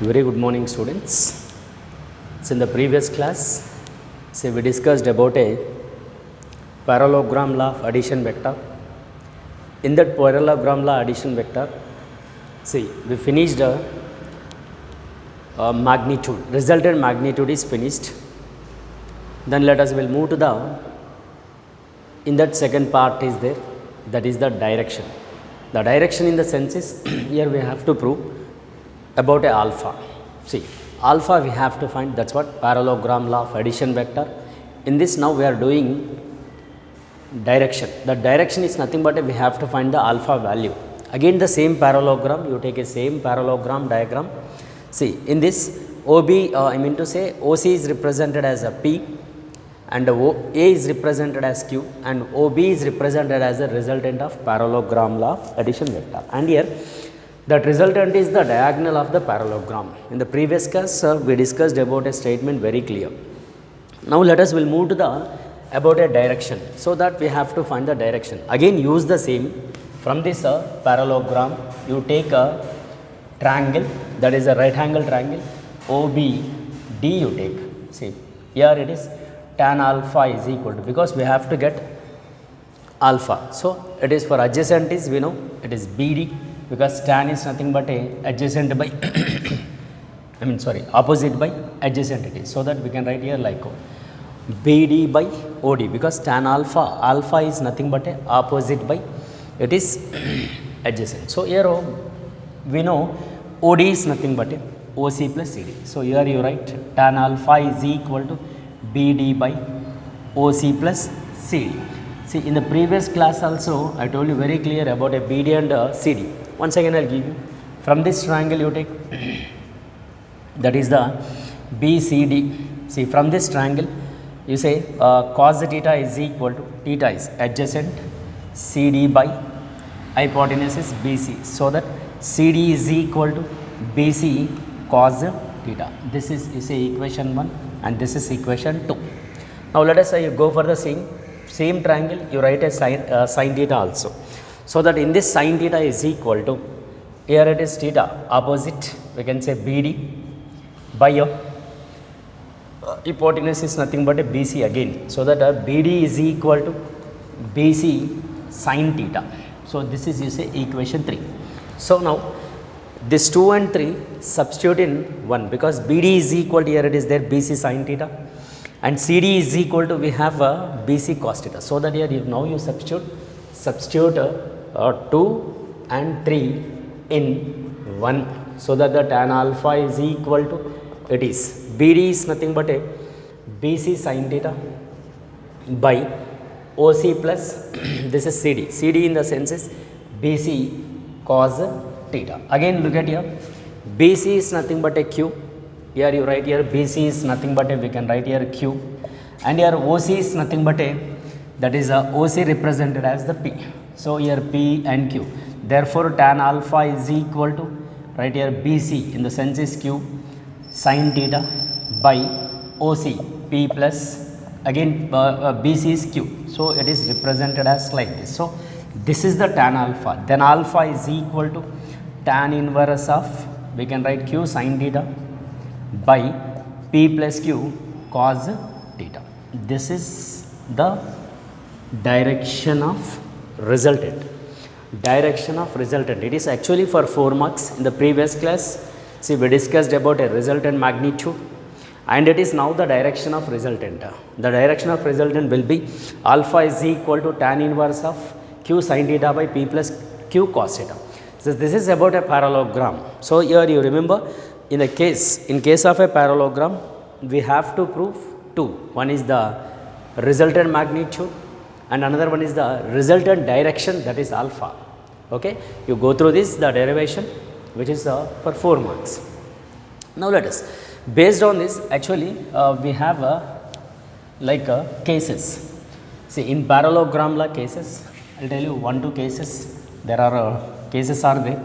Very good morning, students. So in the previous class, we discussed about a parallelogram law of addition vector. In that parallelogram law addition vector, we finished magnitude, resultant magnitude is finished. Then let us will move to the, in that second part is there, that is the direction. The direction in the sense is, here we have to prove about a alpha. See, alpha we have to find, that's what parallelogram law of addition vector. In this now we are doing direction. The direction is nothing but we have to find the alpha value. Again the same parallelogram, you take a same parallelogram diagram. See, in this OB, I mean to say OC is represented as a P and A is represented as Q and OB is represented as a resultant of parallelogram law of addition vector. And here that resultant is the diagonal of the parallelogram. In the previous class, we discussed about a statement very clear. Now let us will move to the about a direction, so that we have to find the direction. Again use the same, from this parallelogram you take a triangle, that is a right angle triangle, OBD you take. See, here it is tan alpha is equal to, because we have to get alpha. So it is for adjacent is, we know it is BD, because tan is nothing but a adjacent by opposite by adjacent it is. So that we can write here like BD by OD, because tan alpha is nothing but a opposite by, it is adjacent. So here we know OD is nothing but a OC plus CD. So here you write tan alpha is equal to BD by OC plus CD. See, in the previous class also I told you very clear about a BD and CD. Once again I will give you, from this triangle you take, that is the BCD. See, from this triangle you say cos theta is equal to, theta is adjacent, CD by hypotenuse is BC. So that CD is equal to BC cos theta. This is, you say, equation 1 and this is equation 2. Now let us say you go for the same triangle, you write a sin theta also. So that in this sin theta is equal to, here it is theta, opposite, we can say BD by your hypotenuse is nothing but a BC again. So that BD is equal to BC sin theta. So this is, you say, equation 3. So now this 2 and 3 substitute in 1, because BD is equal to, here it is there, BC sin theta, and CD is equal to, we have BC cos theta. So that here now you substitute 2 and 3 in 1. So that the tan alpha is equal to, it is BD is nothing but a BC sin theta by OC plus this is CD. CD in the sense is BC cos theta. Again look at here, BC is nothing but a Q. Here you write here BC is nothing but a, we can write here Q, and here OC is nothing but a, that is a OC represented as the P. So here P and Q. Therefore tan alpha is equal to, right here BC in the sense is Q sin theta by OC P plus, again BC is Q. So it is represented as like this. So this is the tan alpha. Then alpha is equal to tan inverse of, we can write Q sin theta by P plus Q cos theta. This is the direction of resultant. Direction of resultant. It is actually for 4 marks. In the previous class, see, we discussed about a resultant magnitude, and it is now the direction of resultant. The direction of resultant will be alpha is equal to tan inverse of Q sin theta by P plus Q cos theta. So this is about a parallelogram. So here you remember, in case of a parallelogram, we have to prove 2. One is the resultant magnitude and another one is the resultant direction, that is alpha. Okay, you go through this, the derivation, which is for 4 marks. Now let us, based on this, actually we have cases. See, in parallelogram law cases, I will tell you 1-2 cases. There are cases are there.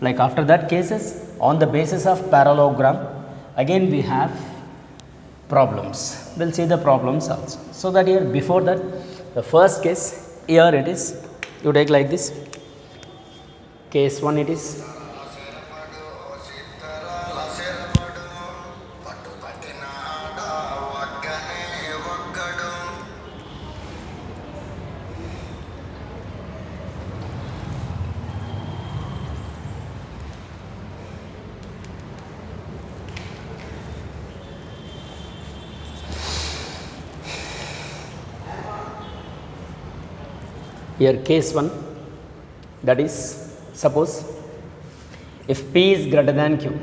Like after that cases, on the basis of parallelogram, again we have problems. We will see the problems also. So that here, before that, the first case, here it is, you take like this, case 1 it is, Here case 1, that is, suppose if P is greater than Q,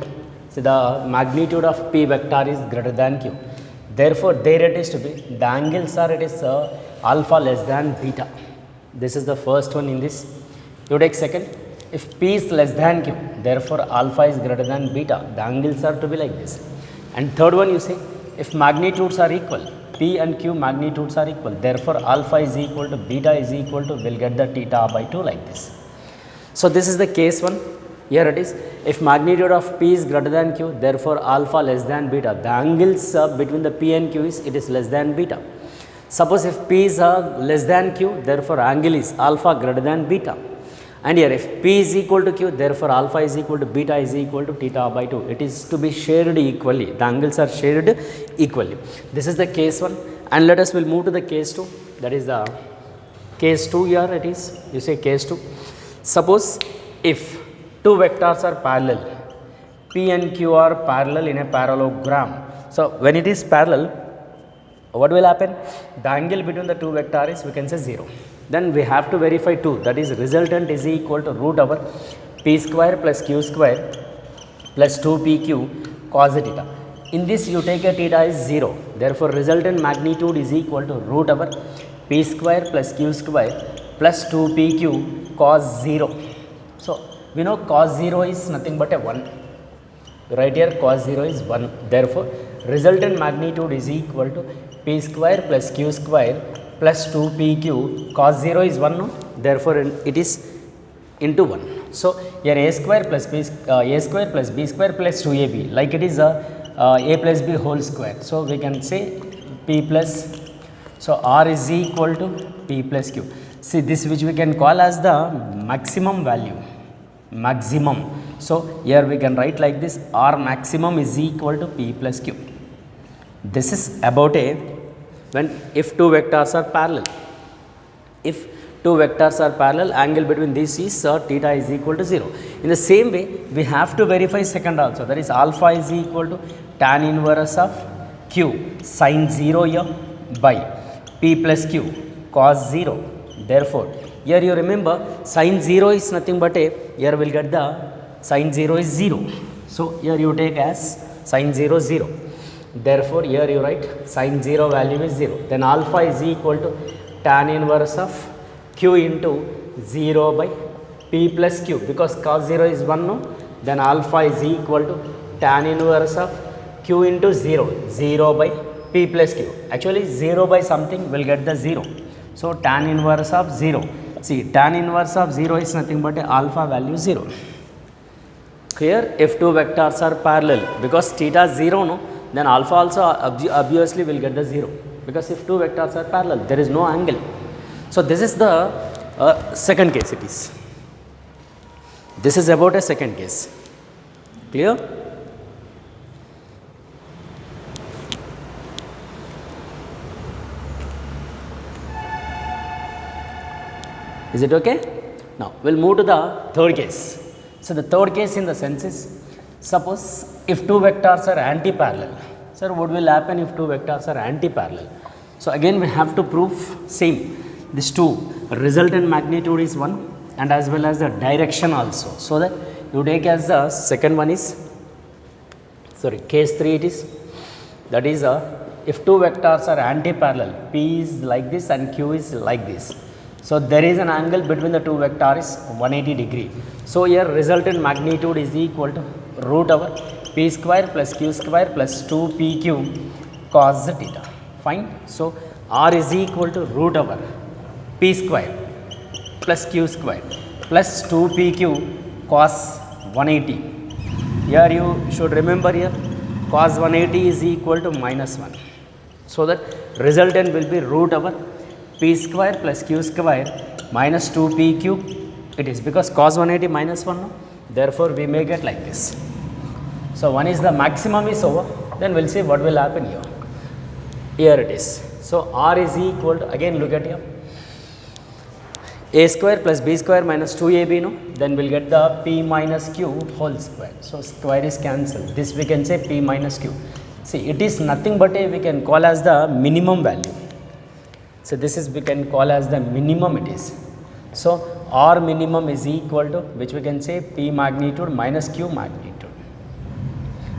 so the magnitude of P vector is greater than Q, therefore there it is to be, the angles are, it is alpha less than beta. This is the first one in this. You take second, if P is less than Q, therefore alpha is greater than beta, the angles are to be like this. And third one you say, if magnitudes are equal, P and Q magnitudes are equal, therefore alpha is equal to beta is equal to, we'll get the theta by 2 like this. So this is the case 1. Here it is, if magnitude of P is greater than Q, therefore alpha less than beta, the angles between the P and Q is, it is less than beta. Suppose if P is less than Q, therefore angle is alpha greater than beta. And here if P is equal to Q, therefore alpha is equal to beta is equal to theta by 2. It is to be shared equally. The angles are shared equally. This is the case 1. And let us will move to the case 2. That is the case 2 here it is. You say case 2. Suppose if two vectors are parallel, P and Q are parallel in a parallelogram. So when it is parallel, what will happen? The angle between the two vectors, we can say 0. Then we have to verify 2, that is resultant is equal to root over P square plus Q square plus 2PQ cos theta. In this you take a theta is 0, therefore resultant magnitude is equal to root over P square plus Q square plus 2PQ cos 0. So we know cos 0 is nothing but a 1. Right here cos 0 is 1, therefore resultant magnitude is equal to P square plus Q square plus 2PQ cos 0 is 1, no? Therefore it is into 1. So here a square plus b square plus 2ab, like it is a plus b whole square. So we can say P plus, so R is equal to P plus Q. See this which we can call as the maximum value, maximum. So here we can write like this, R maximum is equal to P plus Q. This is about a, when if two vectors are parallel. If two vectors are parallel, angle between these is theta is equal to 0. In the same way, we have to verify second also, that is alpha is equal to tan inverse of Q sin 0 here by P plus Q cos 0. Therefore, here you remember sin 0 is nothing but a, here we will get the sin 0 is 0. So here you take as sin 0 0. Therefore here you write sin 0 value is 0. Then alpha is equal to tan inverse of Q into 0 by P plus Q, because cos 0 is 1, no? Then alpha is equal to tan inverse of Q into 0, 0 by P plus Q. Actually 0 by something will get the 0. So tan inverse of 0. See, tan inverse of 0 is nothing but a alpha value 0. Here if two vectors are parallel, because theta is 0, no? Then alpha also obviously will get the 0, because if two vectors are parallel, there is no angle. So this is the second case it is. This is about a second case. Clear? Is it okay? Now we'll move to the third case. So the third case in the sense is, suppose if two vectors are anti-parallel. Sir, what will happen if two vectors are anti-parallel? So again we have to prove same, this 2 resultant magnitude is 1 and as well as the direction also. So that you take as the second one is, sorry, case 3 it is, that is if two vectors are anti-parallel, P is like this and Q is like this. So there is an angle between the two vectors 180 degree. So here resultant magnitude is equal to root over P square plus Q square plus 2PQ cos theta. Fine. So R is equal to root over P square plus Q square plus 2PQ cos 180. Here you should remember here cos 180 is equal to minus 1. So that resultant will be root over P square plus Q square minus 2PQ. It is because cos 180 minus 1, no? Therefore we make it like this. So one is the maximum is over, then we'll see what will happen here. Here it is. So R is equal to, again look at here, a square plus b square minus 2ab, no? Then we'll get the p minus q whole square. So square is cancelled. This we can say p minus q. See, it is nothing but a, we can call as the minimum value. So this is we can call as the minimum it is. So R minimum is equal to, which we can say, P magnitude minus Q magnitude.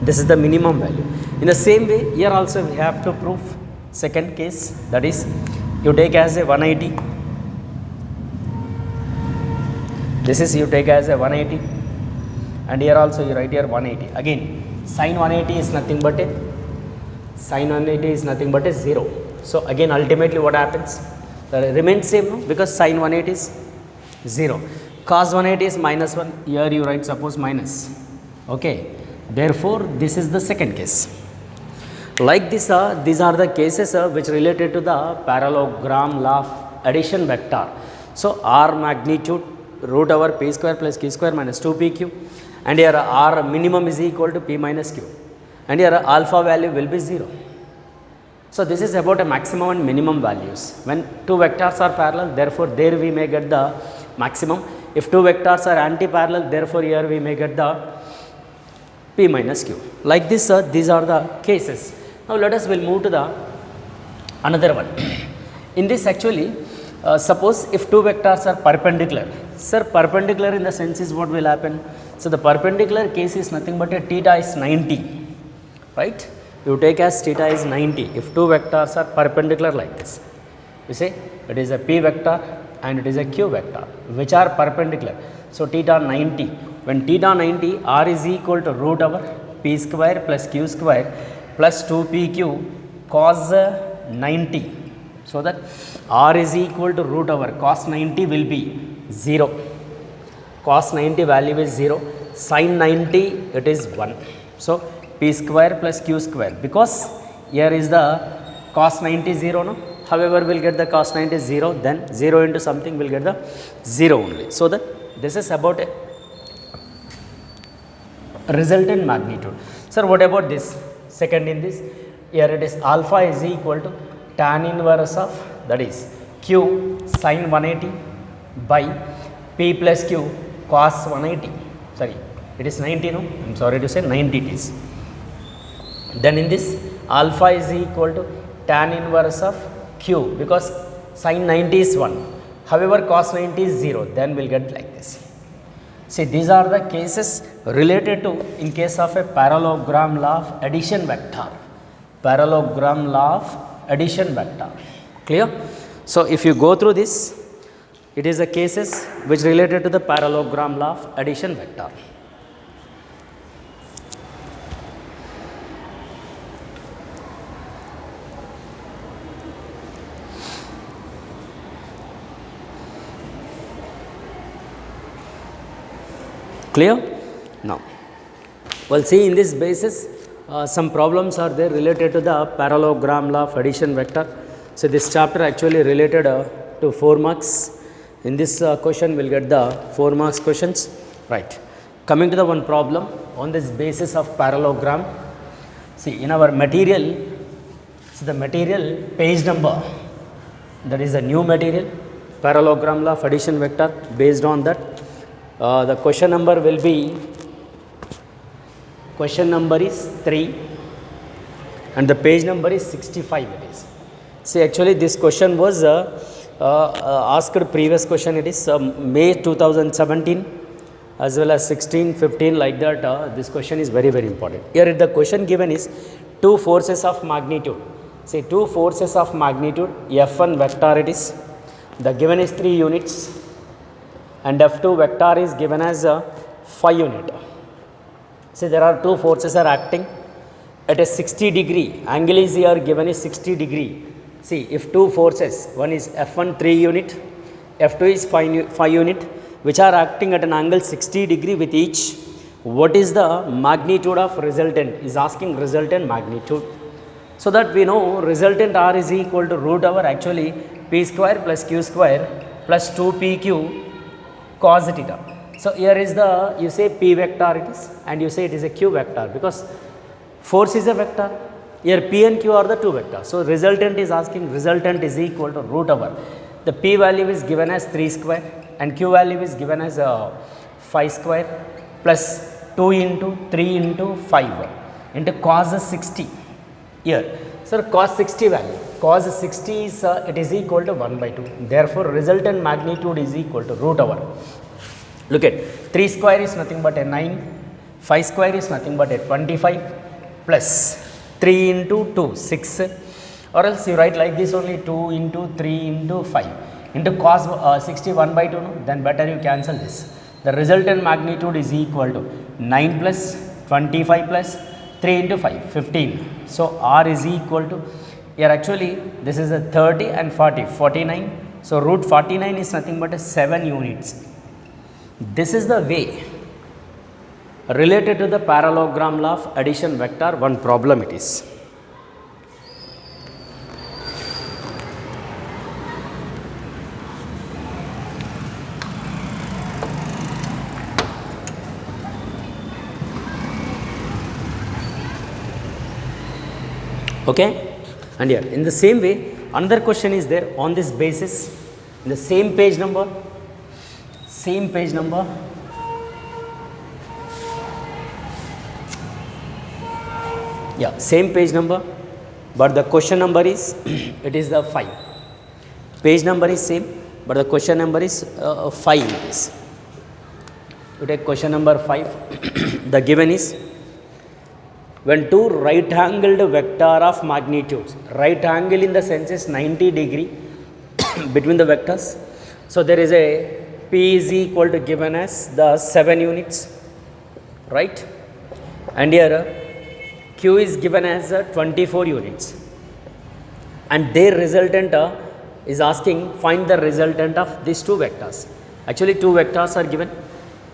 This is the minimum value. In the same way, here also we have to prove second case, that is, you take as a 180. This is you take as a 180, and here also you write here 180. Again, sin 180 is nothing but a 0. So again, ultimately what happens? That remains same, no? Because sin 180 is 0. Cos 180 is minus 1. Here you write suppose minus. Okay. Therefore, this is the second case. Like this, these are the cases which related to the parallelogram law of addition vector. So R magnitude root over P square plus Q square minus 2PQ, and here R minimum is equal to P minus Q, and here alpha value will be 0. So this is about a maximum and minimum values. When two vectors are parallel, therefore there we may get the maximum. If two vectors are anti-parallel, therefore here we may get the P minus Q. Like this, these are the cases. Now let us will move to the another one. In this actually, suppose if two vectors are perpendicular. Sir, perpendicular in the sense is what will happen? So the perpendicular case is nothing but a theta is 90, right? You take as theta is 90 if two vectors are perpendicular like this. You say it is a P vector and it is a Q vector which are perpendicular. So theta 90. When theta 90, R is equal to root over P square plus Q square plus 2PQ cos 90. So that R is equal to root over cos 90 will be 0. Cos 90 value is 0. Sin 90 it is 1. So P square plus Q square, because here is the cos 90 0, no? However, we will get the cos 90 0, then 0 into something will get the 0 only. So that this is about a resultant magnitude. Sir, what about this? Second in this, here it is alpha is equal to tan inverse of, that is, Q sin 180 by P plus Q cos 180. Sorry, it is 90, no? I am sorry to say 90 it is. Then in this, alpha is equal to tan inverse of Q, because sin 90 is 1. However, cos 90 is 0. Then we will get like this. See, these are the cases related to, in case of a parallelogram law of addition vector. Parallelogram law of addition vector. Clear? So, if you go through this, it is the cases which related to the parallelogram law of addition vector. Clear? Now, well, see, in this basis, some problems are there related to the parallelogram law of addition vector. So, this chapter actually related to 4 marks. In this question, we will get the 4 marks questions. Right. Coming to the one problem on this basis of parallelogram. See, in our material, so the material page number, that is a new material, parallelogram law of addition vector. Based on that, the question number will be, question number is 3 and the page number is 65 it is. See, actually this question was asked previous question, it is May 2017 as well as 16, 15 like that. This question is very, very important. Here the question given is two forces of magnitude. See, two forces of magnitude F1 vector it is. The given is 3 units. And F2 vector is given as 5 unit. See, there are two forces are acting at a 60 degree. Angle is here given is 60 degree. See, if two forces, one is F1 3 unit, F2 is 5 unit, which are acting at an angle 60 degree with each, what is the magnitude of resultant? Is asking resultant magnitude. So that we know resultant R is equal to root over actually P square plus Q square plus 2PQ cos theta. So here is the, you say P vector it is, and you say it is a Q vector, because force is a vector. Here P and Q are the two vectors. So resultant is asking, resultant is equal to root over. The P value is given as 3 square and Q value is given as 5 square plus 2 into 3 into 5 into cos 60 here. Sir, cos 60 value. Cos 60 is it is equal to 1 by 2. Therefore, resultant magnitude is equal to root over. Look at 3 square is nothing but a 9, 5 square is nothing but a 25 plus 3 into 2, 6, or else you write like this only 2 into 3 into 5 into cos 60 1 by 2, no? Then better you cancel this. The resultant magnitude is equal to 9 plus 25 plus 3 into 5, 15. So, R is equal to, here actually this is a 30 and 40, 49. So, root 49 is nothing but a 7 units. This is the way related to the parallelogram law of addition vector, one problem it is. Okay, and here in the same way another question is there on this basis in the same page number, yeah, same page number, but the question number is it is the 5. Page number is same, but the question number is 5 it is. You take question number 5. The given is, when two right angled vector of magnitudes, right angle in the sense is 90 degree between the vectors. So, there is a P is equal to given as the 7 units, right, and here Q is given as 24 units, and their resultant is asking find the resultant of these two vectors. Actually, two vectors are given,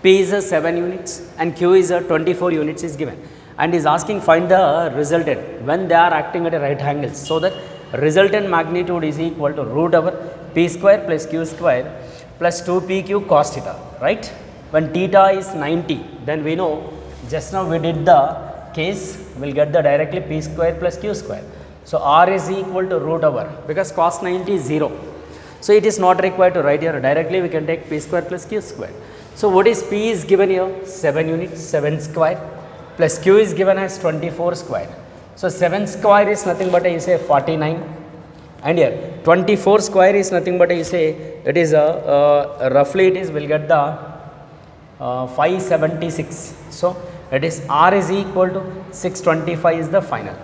P is 7 units and Q is 24 units is given, and is asking find the resultant when they are acting at a right angles. So, that resultant magnitude is equal to root over P square plus Q square plus 2pq cos theta, right. When theta is 90, then we know just now we did the case, we will get the directly P square plus Q square. So, R is equal to root over, because cos 90 is 0. So, it is not required to write here, directly we can take P square plus Q square. So, what is P is given here? 7 units, 7 square plus Q is given as 24 square. So, 7 square is nothing but you say 49, and here 24 square is nothing but you say it is roughly it is we will get the 576. So, it is R is equal to 625 is the final.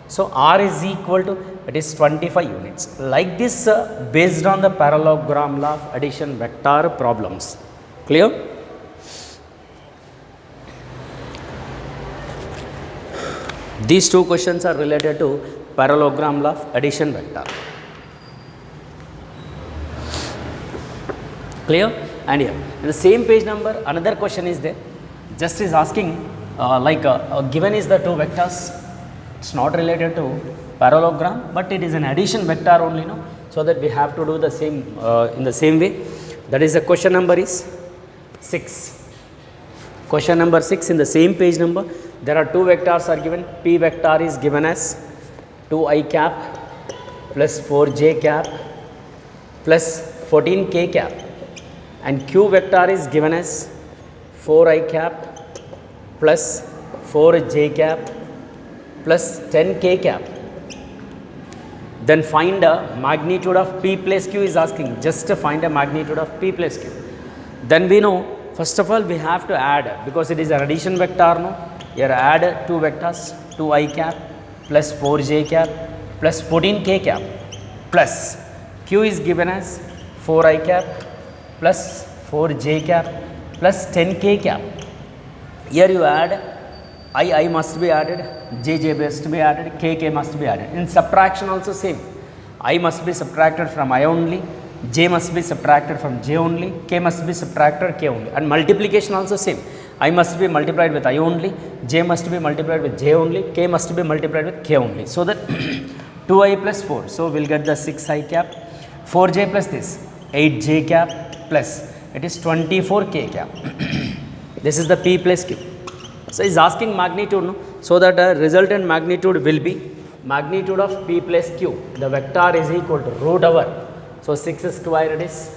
So, R is equal to it is 25 units. Like this based on the parallelogram law of addition vector problems. Clear? These two questions are related to parallelogram law of addition vector. Clear? And here in the same page number another question is there, just is asking given is the two vectors, it is not related to parallelogram, but it is an addition vector only, no? So, that we have to do the same in the same way. That is the question number is 6. Question number 6 in the same page number, there are two vectors are given. P vector is given as 2i cap plus 4j cap plus 14k cap, and Q vector is given as 4i cap plus 4j cap plus 10k cap. Then find a magnitude of P plus Q is asking, just to find a magnitude of P plus Q. Then we know, first of all we have to add, because it is an addition vector, no? Here add two vectors, 2i cap plus 4j cap plus 14k cap plus Q is given as 4i cap plus 4j cap plus 10k cap. Here you add I must be added, j must be added, k must be added. In subtraction also same, I must be subtracted from I only, j must be subtracted from j only, k must be subtracted k only, and multiplication also same, I must be multiplied with I only, j must be multiplied with j only, k must be multiplied with k only. So, that 2i plus 4, so we will get the 6i cap, 4j plus this 8j cap plus it is 24k cap. This is the P plus Q. So, is asking magnitude, no? So, that resultant magnitude will be magnitude of P plus Q, the vector is equal to root over. So, 6 square it is,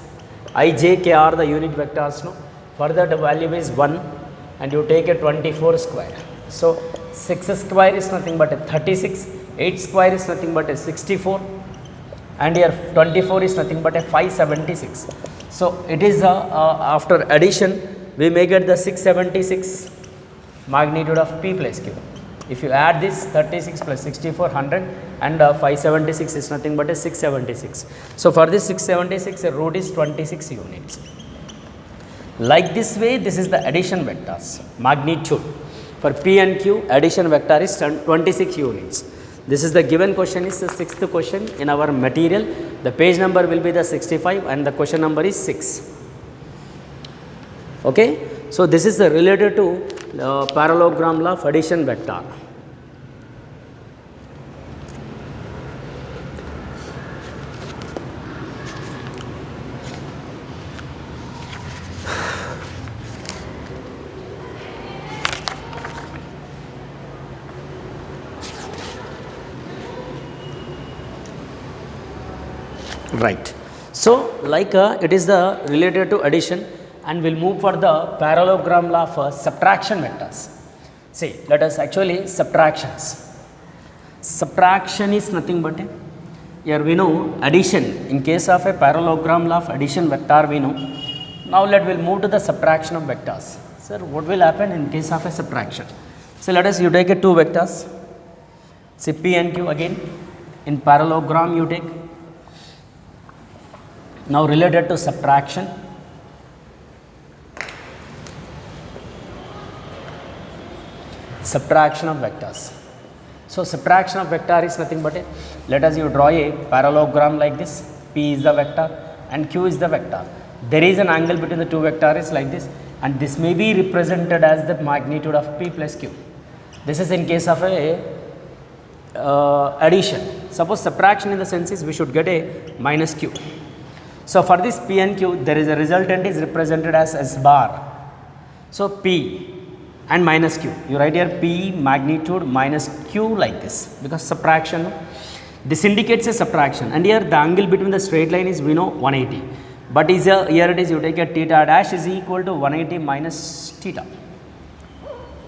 I, j, k are the unit vectors, no? Further the value is 1 and you take a 24 square. So, 6 square is nothing but a 36, 8 square is nothing but a 64, and here 24 is nothing but a 576. So it is after addition we may get the 676 magnitude of P plus Q. If you add this 36 plus 64, 100, and 576 is nothing but a 676. So for this 676, the root is 26 units. Like this way, this is the addition vectors magnitude. For P and Q, addition vector is 26 units. This is the given question, is the 6th question in our material. The page number will be the 65 and the question number is 6. Okay. So this is the related to parallelogram law of addition vector. Right. So like it is the related to addition, and we will move for the parallelogram law for subtraction vectors. See, let us actually subtractions. Subtraction is nothing but a, here we know addition. In case of a parallelogram law of addition vector we know. Now let will move to the subtraction of vectors. Sir, what will happen in case of a subtraction? So let us, you take a two vectors. See P and Q again. In parallelogram you take. Now related to subtraction. Subtraction of vectors. So subtraction of vector is nothing but a, let us you draw a parallelogram like this. P is the vector and Q is the vector. There is an angle between the two vectors like this, and this may be represented as the magnitude of P plus Q. This is in case of a addition. Suppose subtraction in the sense is we should get a minus Q. So for this P and Q, there is a resultant is represented as S bar. So P and minus Q. You write here P magnitude minus Q like this, because subtraction. This indicates a subtraction, and here the angle between the straight line is we know 180. But is here it is you take a theta dash is equal to 180 minus theta.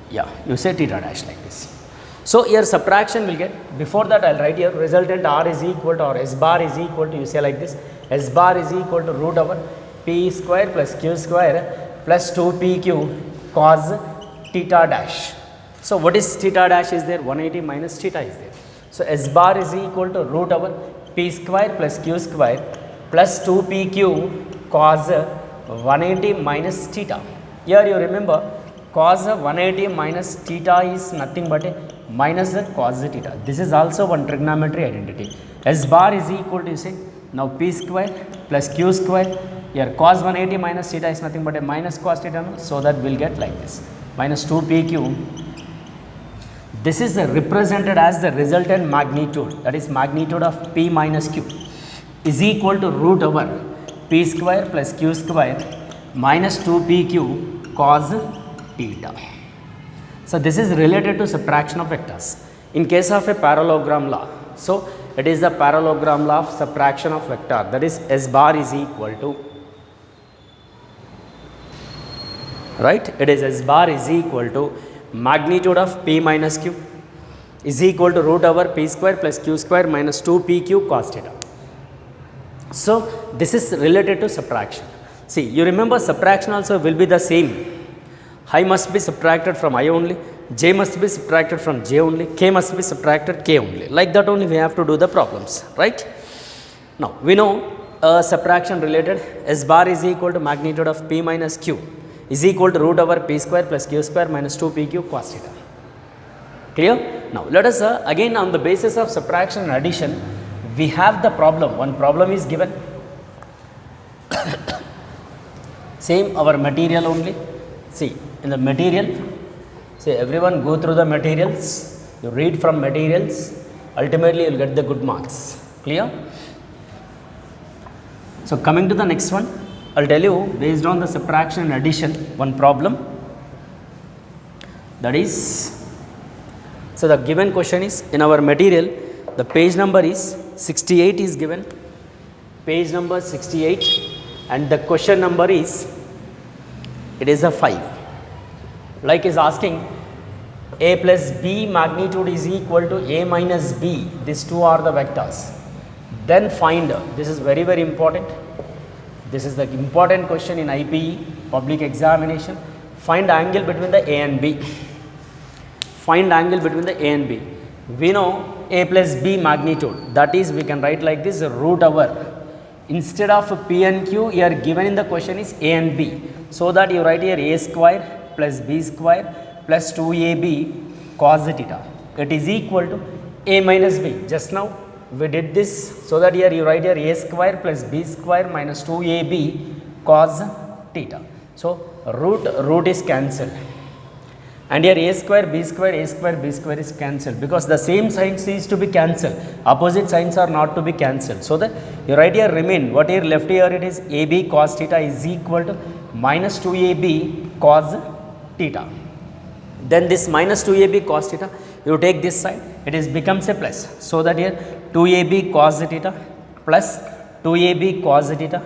Yeah, you say theta dash like this. So here subtraction will get, before that I will write here resultant R is equal to, or S bar is equal to, you say like this, S bar is equal to root over P square plus Q square plus 2PQ cos theta dash. So what is theta dash is there? 180 minus theta is there. So S bar is equal to root over P square plus Q square plus 2PQ cos 180 minus theta. Here you remember cos 180 minus theta is nothing but a minus the cos theta. This is also one trigonometry identity. S bar is equal to, you say, now P square plus Q square. Here cos 180 minus theta is nothing but a minus cos theta. So that will get like this, minus 2PQ. This is represented as the resultant magnitude, that is magnitude of P minus Q is equal to root over P square plus Q square minus 2PQ cos theta. So this is related to subtraction of vectors in case of a parallelogram law. So it is the parallelogram law of subtraction of vector, that is S bar is equal to, right, it is S bar is equal to magnitude of P minus Q is equal to root over P square plus Q square minus 2PQ cos theta. So this is related to subtraction. See, you remember subtraction also will be the same. I must be subtracted from I only, J must be subtracted from J only, K must be subtracted K only. Like that only we have to do the problems, right? Now we know subtraction related, S bar is equal to magnitude of P minus Q is equal to root over P square plus Q square minus 2PQ cos theta. Clear? Now let us again on the basis of subtraction and addition, we have the problem. One problem is given. Same our material only. See, in the material, say everyone go through the materials, you read from materials, ultimately you will get the good marks. Clear? So coming to the next one, I will tell you based on the subtraction and addition one problem, that is, so the given question is in our material, the page number is 68 is given, page number 68, and the question number is, it is a 5. Like is asking A plus B magnitude is equal to A minus B. These two are the vectors. Then find, this is very, very important. This is the important question in IPE, public examination. Find angle between the A and B. Find angle between the A and B. We know A plus B magnitude. That is, we can write like this, root over. Instead of P and Q, here given in the question is A and B. So that you write here A square plus B square plus 2AB cos theta. It is equal to A minus B. Just now we did this, so that here you write here A square plus B square minus 2AB cos theta. So root is cancelled, and here A square B square is cancelled, because the same signs is to be cancelled, opposite signs are not to be cancelled. So that you write here remain, what here left here, it is AB cos theta is equal to minus 2AB cos theta. Then this minus 2AB cos theta, you take this side, it is becomes a plus. So that here 2AB cos theta plus 2AB cos theta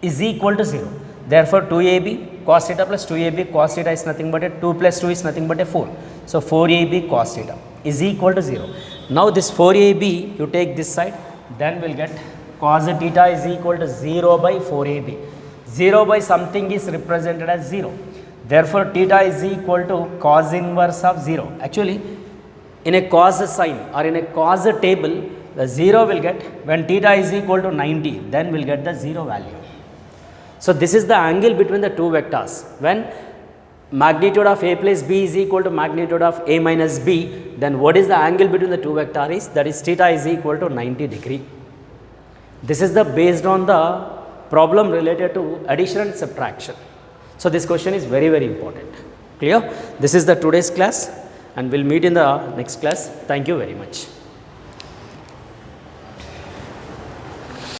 is equal to 0. Therefore, 2AB cos theta plus 2AB cos theta is nothing but a 2 plus 2 is nothing but a 4. So, 4AB cos theta is equal to 0. Now, this 4AB you take this side, then we will get cos theta is equal to 0 by 4AB. 0 by something is represented as 0. Therefore, theta is equal to cos inverse of 0. Actually, in a cos sign or in a cos table, the 0 will get, when theta is equal to 90, then we will get the 0 value. So, this is the angle between the two vectors. When magnitude of A plus B is equal to magnitude of A minus B, then what is the angle between the two vectors? That is theta is equal to 90 degree. This is the based on the problem related to addition and subtraction. So, this question is very, very important. Clear? This is the today's class, and we will meet in the next class. Thank you very much.